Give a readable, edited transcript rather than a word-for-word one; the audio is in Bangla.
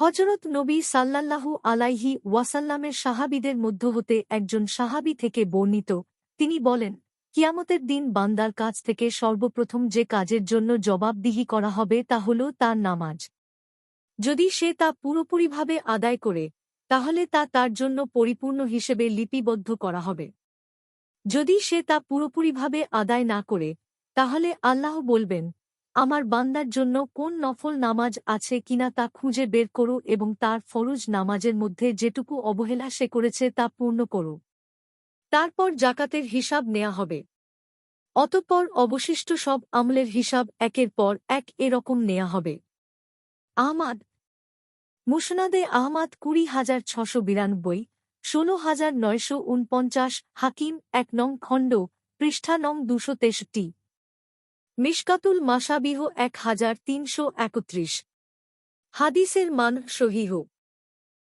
হযরত নবী সাল্লাল্লাহু আলাইহি ওয়াসাল্লামের সাহাবীদের মধ্য হতে একজন সাহাবী থেকে বর্ণিত, তিনি বলেন, কিয়ামতের দিন বান্দার কাছ থেকে সর্বপ্রথম যে কাজের জন্য জবাবদিহি করা হবে তা হল তার নামাজ। যদি সে তা পুরোপুরিভাবে আদায় করে, তাহলে তা তার জন্য পরিপূর্ণ হিসেবে লিপিবদ্ধ করা হবে। যদি সে তা পুরোপুরিভাবে আদায় না করে, তাহলে আল্লাহ বলবেন, আমার বান্দার জন্য কোন নফল নামাজ আছে কিনা তা খুঁজে বের করো এবং তার ফরজ নামাজের মধ্যে যেটুকু অবহেলা সে করেছে তা পূর্ণ করো। তারপর জাকাতের হিসাব নেয়া হবে। অতঃপর অবশিষ্ট সব আমলের হিসাব একের পর এক এরকম নেয়া হবে। আহমাদ, মুসনাদে আহমাদ ২০,৬৯২, ১৬,৯৪৯, হাকিম ১ নং খণ্ড, পৃষ্ঠা নং ২৬৩। মিশকাতুল মাসাবিহ ১,৩৩১। হাদিসের মান সহিহ।